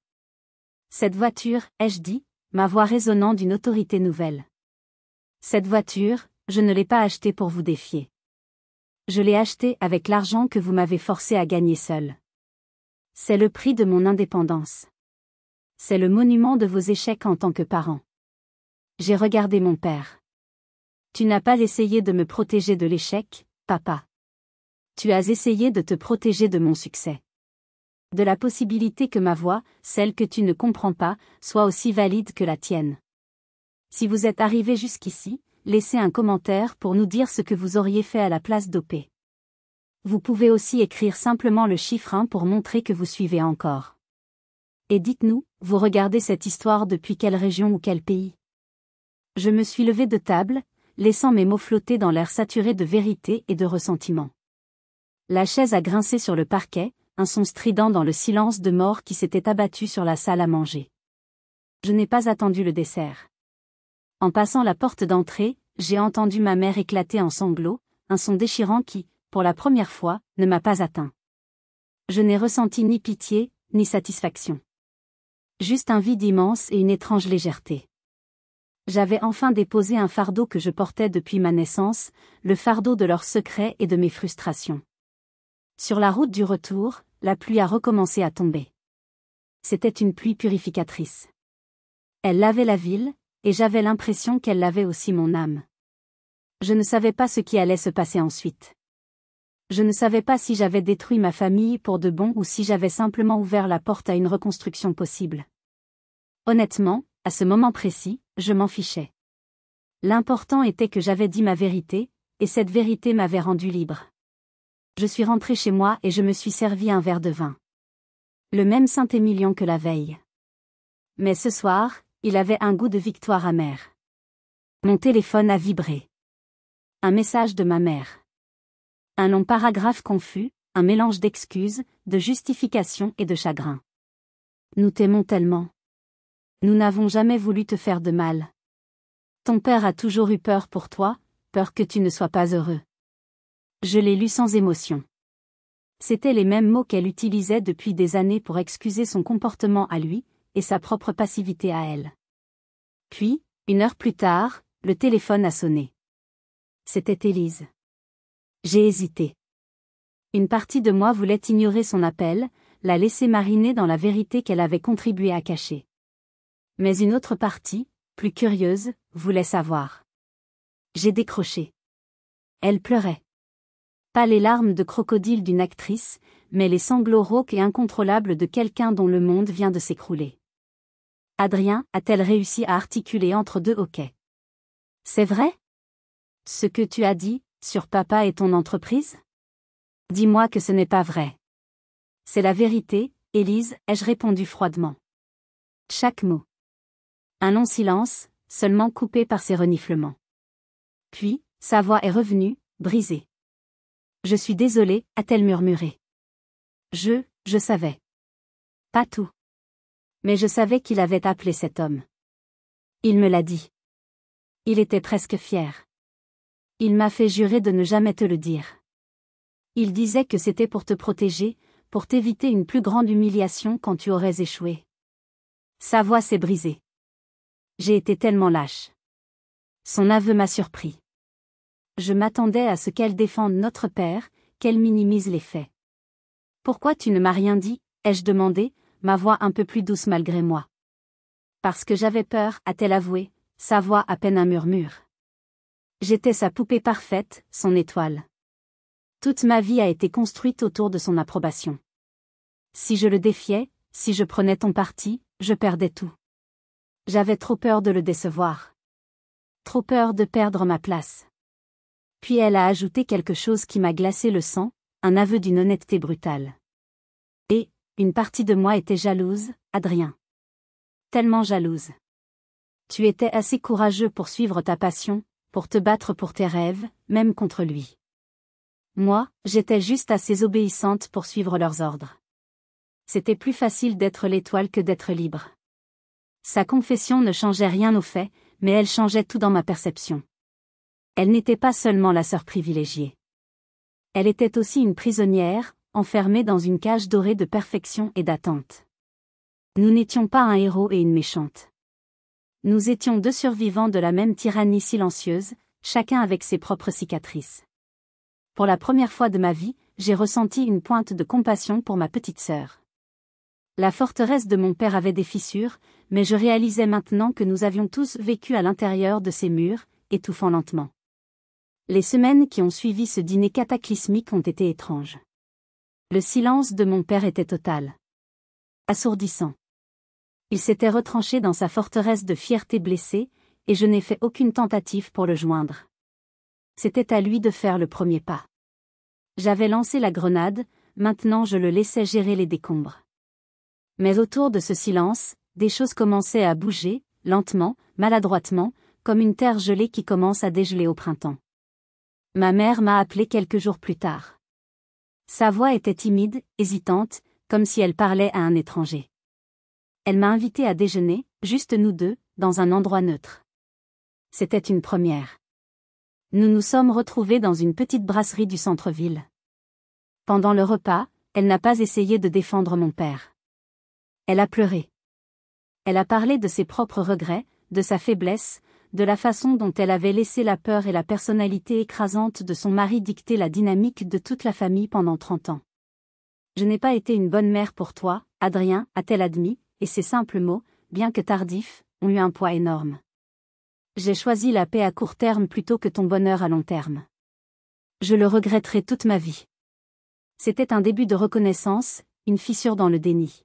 S1: Cette voiture, ai-je dit, ma voix résonnant d'une autorité nouvelle. Cette voiture, je ne l'ai pas achetée pour vous défier. Je l'ai achetée avec l'argent que vous m'avez forcé à gagner seul. C'est le prix de mon indépendance. C'est le monument de vos échecs en tant que parent. J'ai regardé mon père. Tu n'as pas essayé de me protéger de l'échec, papa. Tu as essayé de te protéger de mon succès. De la possibilité que ma voix, celle que tu ne comprends pas, soit aussi valide que la tienne. Si vous êtes arrivé jusqu'ici, laissez un commentaire pour nous dire ce que vous auriez fait à la place d'OP. Vous pouvez aussi écrire simplement le chiffre 1 pour montrer que vous suivez encore. Et dites-nous, vous regardez cette histoire depuis quelle région ou quel pays ? Je me suis levé de table, laissant mes mots flotter dans l'air saturé de vérité et de ressentiment. La chaise a grincé sur le parquet, un son strident dans le silence de mort qui s'était abattu sur la salle à manger. Je n'ai pas attendu le dessert. En passant la porte d'entrée, j'ai entendu ma mère éclater en sanglots, un son déchirant qui, pour la première fois, ne m'a pas atteint. Je n'ai ressenti ni pitié, ni satisfaction. Juste un vide immense et une étrange légèreté. J'avais enfin déposé un fardeau que je portais depuis ma naissance, le fardeau de leurs secrets et de mes frustrations. Sur la route du retour, la pluie a recommencé à tomber. C'était une pluie purificatrice. Elle lavait la ville, et j'avais l'impression qu'elle lavait aussi mon âme. Je ne savais pas ce qui allait se passer ensuite. Je ne savais pas si j'avais détruit ma famille pour de bon ou si j'avais simplement ouvert la porte à une reconstruction possible. Honnêtement, à ce moment précis, je m'en fichais. L'important était que j'avais dit ma vérité, et cette vérité m'avait rendu libre. Je suis rentré chez moi et je me suis servi un verre de vin. Le même Saint-Émilion que la veille. Mais ce soir, il avait un goût de victoire amère. Mon téléphone a vibré. Un message de ma mère. Un long paragraphe confus, un mélange d'excuses, de justifications et de chagrin. Nous t'aimons tellement. Nous n'avons jamais voulu te faire de mal. Ton père a toujours eu peur pour toi, peur que tu ne sois pas heureux. Je l'ai lu sans émotion. C'étaient les mêmes mots qu'elle utilisait depuis des années pour excuser son comportement à lui, et sa propre passivité à elle. Puis, 1 heure plus tard, le téléphone a sonné. C'était Élise. J'ai hésité. Une partie de moi voulait ignorer son appel, la laisser mariner dans la vérité qu'elle avait contribué à cacher. Mais une autre partie, plus curieuse, voulait savoir. J'ai décroché. Elle pleurait. Pas les larmes de crocodile d'une actrice, mais les sanglots rauques et incontrôlables de quelqu'un dont le monde vient de s'écrouler. Adrien, a-t-elle réussi à articuler entre deux hoquets. C'est vrai? Ce que tu as dit, sur papa et ton entreprise? Dis-moi que ce n'est pas vrai. C'est la vérité, Élise, ai-je répondu froidement. Chaque mot. Un long silence, seulement coupé par ses reniflements. Puis, sa voix est revenue, brisée. Je suis désolée, a-t-elle murmuré. Je savais. Pas tout. Mais je savais qu'il avait appelé cet homme. Il me l'a dit. Il était presque fier. Il m'a fait jurer de ne jamais te le dire. Il disait que c'était pour te protéger, pour t'éviter une plus grande humiliation quand tu aurais échoué. Sa voix s'est brisée. J'ai été tellement lâche. Son aveu m'a surpris. Je m'attendais à ce qu'elle défende notre père, qu'elle minimise les faits. Pourquoi tu ne m'as rien dit, ai-je demandé, ma voix un peu plus douce malgré moi. Parce que j'avais peur, a-t-elle avoué, sa voix à peine un murmure. J'étais sa poupée parfaite, son étoile. Toute ma vie a été construite autour de son approbation. Si je le défiais, si je prenais ton parti, je perdais tout. J'avais trop peur de le décevoir. Trop peur de perdre ma place. Puis elle a ajouté quelque chose qui m'a glacé le sang, un aveu d'une honnêteté brutale. Et, une partie de moi était jalouse, Adrien. Tellement jalouse. Tu étais assez courageux pour suivre ta passion, pour te battre pour tes rêves, même contre lui. Moi, j'étais juste assez obéissante pour suivre leurs ordres. C'était plus facile d'être l'étoile que d'être libre. Sa confession ne changeait rien aux faits, mais elle changeait tout dans ma perception. Elle n'était pas seulement la sœur privilégiée. Elle était aussi une prisonnière, enfermée dans une cage dorée de perfection et d'attente. Nous n'étions pas un héros et une méchante. Nous étions deux survivants de la même tyrannie silencieuse, chacun avec ses propres cicatrices. Pour la première fois de ma vie, j'ai ressenti une pointe de compassion pour ma petite sœur. La forteresse de mon père avait des fissures, mais je réalisais maintenant que nous avions tous vécu à l'intérieur de ces murs, étouffant lentement. Les semaines qui ont suivi ce dîner cataclysmique ont été étranges. Le silence de mon père était total. Assourdissant. Il s'était retranché dans sa forteresse de fierté blessée, et je n'ai fait aucune tentative pour le joindre. C'était à lui de faire le premier pas. J'avais lancé la grenade, maintenant je le laissais gérer les décombres. Mais autour de ce silence, des choses commençaient à bouger, lentement, maladroitement, comme une terre gelée qui commence à dégeler au printemps. Ma mère m'a appelé quelques jours plus tard. Sa voix était timide, hésitante, comme si elle parlait à un étranger. Elle m'a invité à déjeuner, juste nous deux, dans un endroit neutre. C'était une première. Nous nous sommes retrouvés dans une petite brasserie du centre-ville. Pendant le repas, elle n'a pas essayé de défendre mon père. Elle a pleuré. Elle a parlé de ses propres regrets, de sa faiblesse, de la façon dont elle avait laissé la peur et la personnalité écrasante de son mari dicter la dynamique de toute la famille pendant 30 ans. Je n'ai pas été une bonne mère pour toi, Adrien, a-t-elle admis, et ces simples mots, bien que tardifs, ont eu un poids énorme. J'ai choisi la paix à court terme plutôt que ton bonheur à long terme. Je le regretterai toute ma vie. C'était un début de reconnaissance, une fissure dans le déni.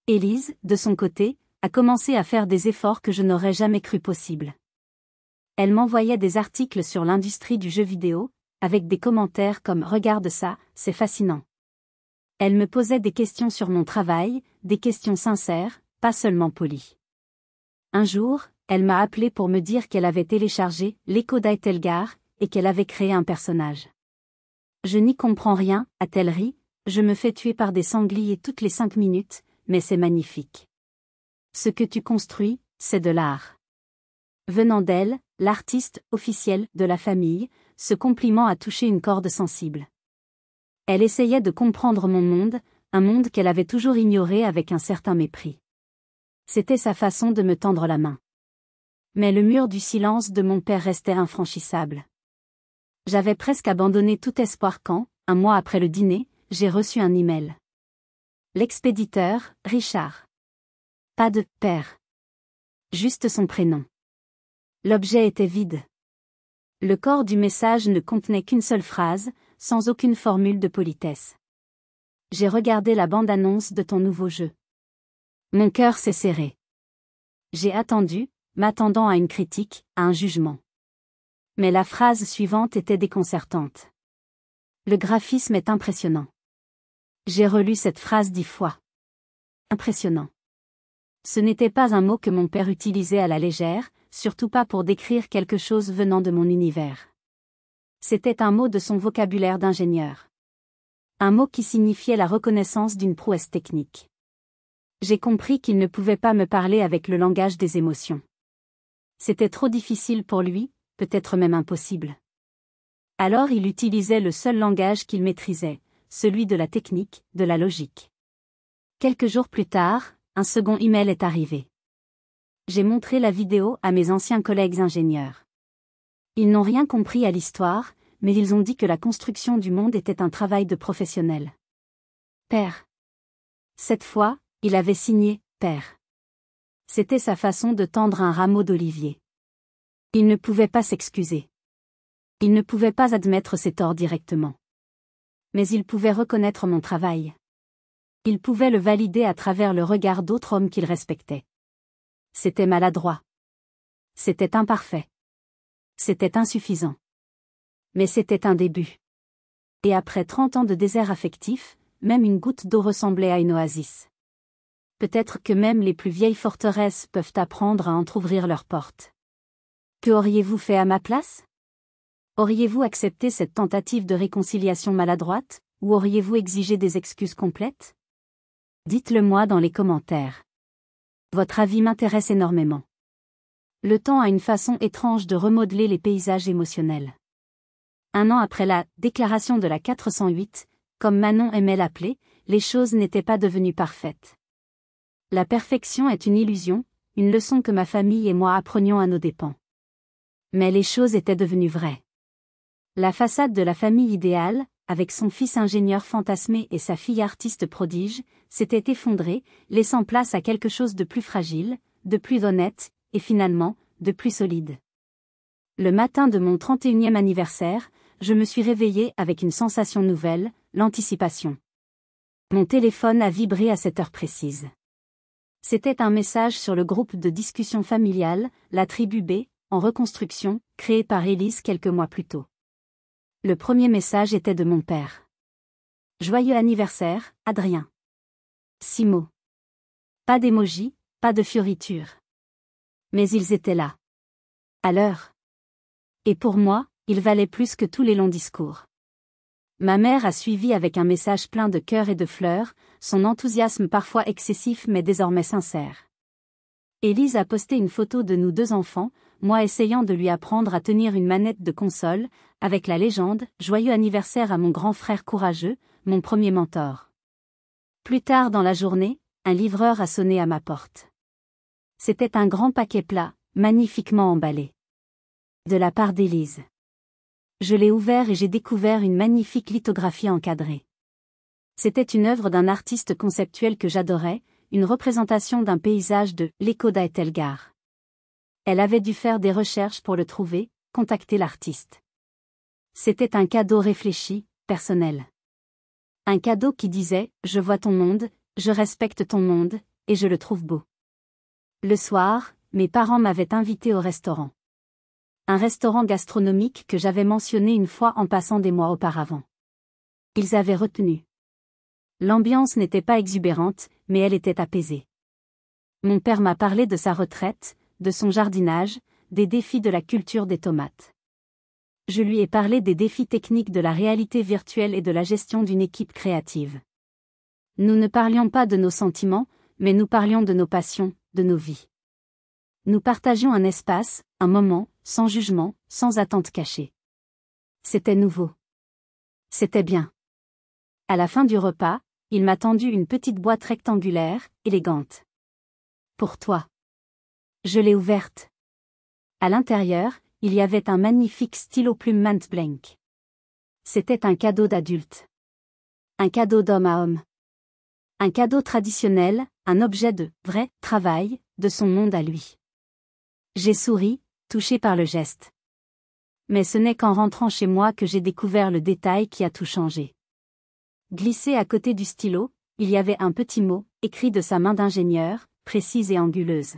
S1: Élise, de son côté, a commencé à faire des efforts que je n'aurais jamais cru possibles. Elle m'envoyait des articles sur l'industrie du jeu vidéo, avec des commentaires comme « Regarde ça, c'est fascinant ». Elle me posait des questions sur mon travail, des questions sincères, pas seulement polies. Un jour, elle m'a appelé pour me dire qu'elle avait téléchargé l'écho d'Aetelgar et qu'elle avait créé un personnage. Je n'y comprends rien, a-t-elle ri, je me fais tuer par des sangliers toutes les 5 minutes, mais c'est magnifique. Ce que tu construis, c'est de l'art. Venant d'elle, l'artiste officielle de la famille, ce compliment a touché une corde sensible. Elle essayait de comprendre mon monde, un monde qu'elle avait toujours ignoré avec un certain mépris. C'était sa façon de me tendre la main. Mais le mur du silence de mon père restait infranchissable. J'avais presque abandonné tout espoir quand, un mois après le dîner, j'ai reçu un email. L'expéditeur, Richard. Pas de « père ». Juste son prénom. L'objet était vide. Le corps du message ne contenait qu'une seule phrase, sans aucune formule de politesse. J'ai regardé la bande-annonce de ton nouveau jeu. Mon cœur s'est serré. J'ai attendu, m'attendant à une critique, à un jugement. Mais la phrase suivante était déconcertante. Le graphisme est impressionnant. J'ai relu cette phrase 10 fois. Impressionnant. Ce n'était pas un mot que mon père utilisait à la légère, surtout pas pour décrire quelque chose venant de mon univers. C'était un mot de son vocabulaire d'ingénieur. Un mot qui signifiait la reconnaissance d'une prouesse technique. J'ai compris qu'il ne pouvait pas me parler avec le langage des émotions. C'était trop difficile pour lui, peut-être même impossible. Alors il utilisait le seul langage qu'il maîtrisait, celui de la technique, de la logique. Quelques jours plus tard, un second email est arrivé. J'ai montré la vidéo à mes anciens collègues ingénieurs. Ils n'ont rien compris à l'histoire, mais ils ont dit que la construction du monde était un travail de professionnel. Père. Cette fois, il avait signé « Père ». C'était sa façon de tendre un rameau d'olivier. Il ne pouvait pas s'excuser. Il ne pouvait pas admettre ses torts directement. Mais il pouvait reconnaître mon travail. Il pouvait le valider à travers le regard d'autres hommes qu'il respectait. C'était maladroit. C'était imparfait. C'était insuffisant. Mais c'était un début. Et après 30 ans de désert affectif, même une goutte d'eau ressemblait à une oasis. Peut-être que même les plus vieilles forteresses peuvent apprendre à entr'ouvrir leurs portes. Que auriez-vous fait à ma place? Auriez-vous accepté cette tentative de réconciliation maladroite, ou auriez-vous exigé des excuses complètes? Dites-le moi dans les commentaires. Votre avis m'intéresse énormément. Le temps a une façon étrange de remodeler les paysages émotionnels. Un an après la « déclaration de la 408 », comme Manon aimait l'appeler, les choses n'étaient pas devenues parfaites. La perfection est une illusion, une leçon que ma famille et moi apprenions à nos dépens. Mais les choses étaient devenues vraies. La façade de la famille idéale, avec son fils ingénieur fantasmé et sa fille artiste prodige, s'était effondrée, laissant place à quelque chose de plus fragile, de plus honnête, et finalement, de plus solide. Le matin de mon 31e anniversaire, je me suis réveillée avec une sensation nouvelle, l'anticipation. Mon téléphone a vibré à cette heure précise. C'était un message sur le groupe de discussion familiale, la tribu B, en reconstruction, créé par Élise quelques mois plus tôt. Le premier message était de mon père. Joyeux anniversaire, Adrien. 6 mots. Pas d'émoji, pas de fioriture. Mais ils étaient là. À l'heure. Et pour moi, ils valaient plus que tous les longs discours. Ma mère a suivi avec un message plein de cœur et de fleurs, son enthousiasme parfois excessif mais désormais sincère. Élise a posté une photo de nous 2 enfants, moi essayant de lui apprendre à tenir une manette de console, avec la légende « Joyeux anniversaire à mon grand frère courageux, mon premier mentor ». Plus tard dans la journée, un livreur a sonné à ma porte. C'était un grand paquet plat, magnifiquement emballé. De la part d'Élise. Je l'ai ouvert et j'ai découvert une magnifique lithographie encadrée. C'était une œuvre d'un artiste conceptuel que j'adorais, une représentation d'un paysage de l'Écho d'Aethelgard. Elle avait dû faire des recherches pour le trouver, contacter l'artiste. C'était un cadeau réfléchi, personnel. Un cadeau qui disait « Je vois ton monde, je respecte ton monde, et je le trouve beau ». Le soir, mes parents m'avaient invité au restaurant. Un restaurant gastronomique que j'avais mentionné une fois en passant des mois auparavant. Ils avaient retenu. L'ambiance n'était pas exubérante, mais elle était apaisée. Mon père m'a parlé de sa retraite, de son jardinage, des défis de la culture des tomates. Je lui ai parlé des défis techniques de la réalité virtuelle et de la gestion d'une équipe créative. Nous ne parlions pas de nos sentiments, mais nous parlions de nos passions, de nos vies. Nous partagions un espace, un moment, sans jugement, sans attente cachée. C'était nouveau. C'était bien. À la fin du repas, il m'a tendu une petite boîte rectangulaire, élégante. Pour toi. Je l'ai ouverte. À l'intérieur, il y avait un magnifique stylo plume Mont Blanc. C'était un cadeau d'adulte. Un cadeau d'homme à homme. Un cadeau traditionnel, un objet de vrai travail, de son monde à lui. J'ai souri, touché par le geste. Mais ce n'est qu'en rentrant chez moi que j'ai découvert le détail qui a tout changé. Glissé à côté du stylo, il y avait un petit mot, écrit de sa main d'ingénieur, précise et anguleuse.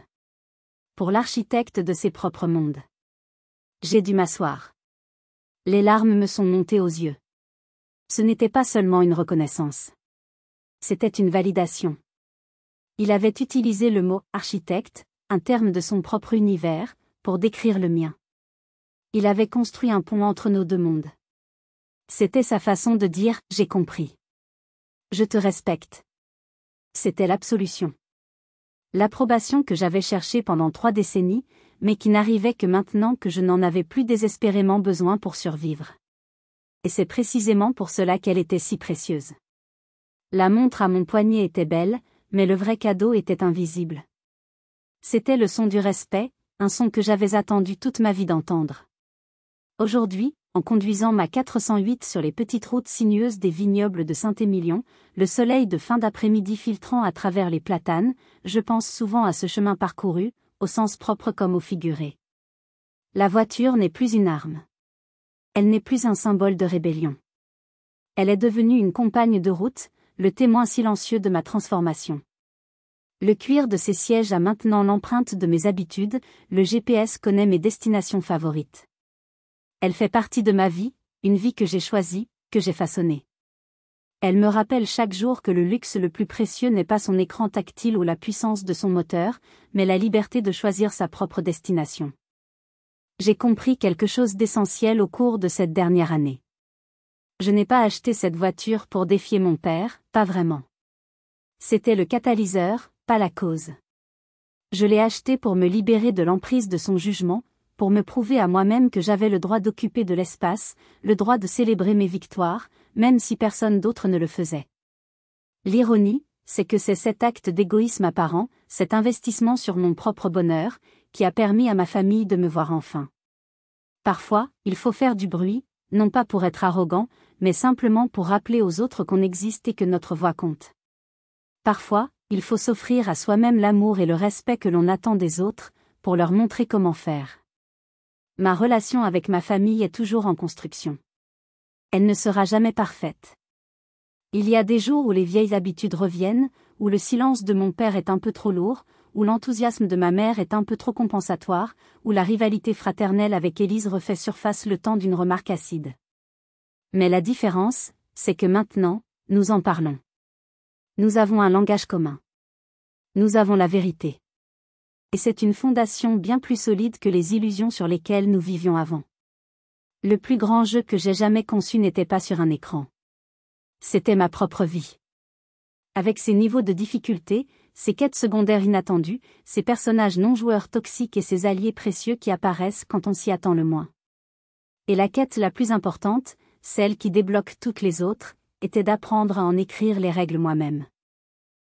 S1: Pour l'architecte de ses propres mondes. J'ai dû m'asseoir. Les larmes me sont montées aux yeux. Ce n'était pas seulement une reconnaissance. C'était une validation. Il avait utilisé le mot « architecte », un terme de son propre univers, pour décrire le mien. Il avait construit un pont entre nos deux mondes. C'était sa façon de dire « j'ai compris ». Je te respecte. C'était l'absolution. L'approbation que j'avais cherchée pendant 3 décennies, mais qui n'arrivait que maintenant que je n'en avais plus désespérément besoin pour survivre. Et c'est précisément pour cela qu'elle était si précieuse. La montre à mon poignet était belle, mais le vrai cadeau était invisible. C'était le son du respect, un son que j'avais attendu toute ma vie d'entendre. Aujourd'hui, en conduisant ma 408 sur les petites routes sinueuses des vignobles de Saint-Émilion, le soleil de fin d'après-midi filtrant à travers les platanes, je pense souvent à ce chemin parcouru, au sens propre comme au figuré. La voiture n'est plus une arme. Elle n'est plus un symbole de rébellion. Elle est devenue une compagne de route, le témoin silencieux de ma transformation. Le cuir de ses sièges a maintenant l'empreinte de mes habitudes, le GPS connaît mes destinations favorites. Elle fait partie de ma vie, une vie que j'ai choisie, que j'ai façonnée. Elle me rappelle chaque jour que le luxe le plus précieux n'est pas son écran tactile ou la puissance de son moteur, mais la liberté de choisir sa propre destination. J'ai compris quelque chose d'essentiel au cours de cette dernière année. Je n'ai pas acheté cette voiture pour défier mon père, pas vraiment. C'était le catalyseur, pas la cause. Je l'ai acheté pour me libérer de l'emprise de son jugement, pour me prouver à moi-même que j'avais le droit d'occuper de l'espace, le droit de célébrer mes victoires, même si personne d'autre ne le faisait. L'ironie, c'est que c'est cet acte d'égoïsme apparent, cet investissement sur mon propre bonheur, qui a permis à ma famille de me voir enfin. Parfois, il faut faire du bruit, non pas pour être arrogant, mais simplement pour rappeler aux autres qu'on existe et que notre voix compte. Parfois, il faut s'offrir à soi-même l'amour et le respect que l'on attend des autres, pour leur montrer comment faire. Ma relation avec ma famille est toujours en construction. Elle ne sera jamais parfaite. Il y a des jours où les vieilles habitudes reviennent, où le silence de mon père est un peu trop lourd, où l'enthousiasme de ma mère est un peu trop compensatoire, où la rivalité fraternelle avec Élise refait surface le temps d'une remarque acide. Mais la différence, c'est que maintenant, nous en parlons. Nous avons un langage commun. Nous avons la vérité. Et c'est une fondation bien plus solide que les illusions sur lesquelles nous vivions avant. Le plus grand jeu que j'ai jamais conçu n'était pas sur un écran. C'était ma propre vie. Avec ses niveaux de difficulté, ses quêtes secondaires inattendues, ses personnages non-joueurs toxiques et ses alliés précieux qui apparaissent quand on s'y attend le moins. Et la quête la plus importante, celle qui débloque toutes les autres, était d'apprendre à en écrire les règles moi-même.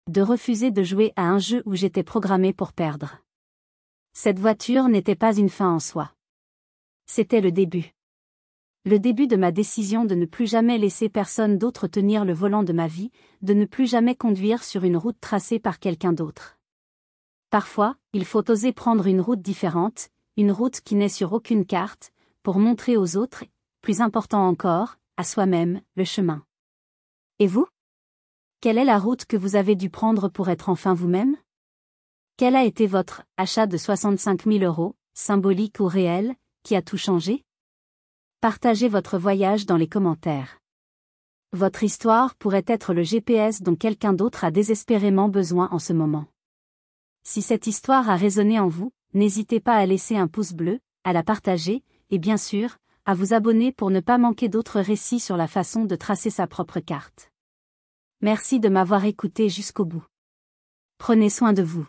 S1: De refuser de jouer à un jeu où j'étais programmé pour perdre. Cette voiture n'était pas une fin en soi. C'était le début. Le début de ma décision de ne plus jamais laisser personne d'autre tenir le volant de ma vie, de ne plus jamais conduire sur une route tracée par quelqu'un d'autre. Parfois, il faut oser prendre une route différente, une route qui n'est sur aucune carte, pour montrer aux autres, plus important encore, à soi-même, le chemin. Et vous? Quelle est la route que vous avez dû prendre pour être enfin vous-même? Quel a été votre achat de 65 000 €, symbolique ou réel, qui a tout changé? Partagez votre voyage dans les commentaires. Votre histoire pourrait être le GPS dont quelqu'un d'autre a désespérément besoin en ce moment. Si cette histoire a résonné en vous, n'hésitez pas à laisser un pouce bleu, à la partager, et bien sûr, à vous abonner pour ne pas manquer d'autres récits sur la façon de tracer sa propre carte. Merci de m'avoir écouté jusqu'au bout. Prenez soin de vous.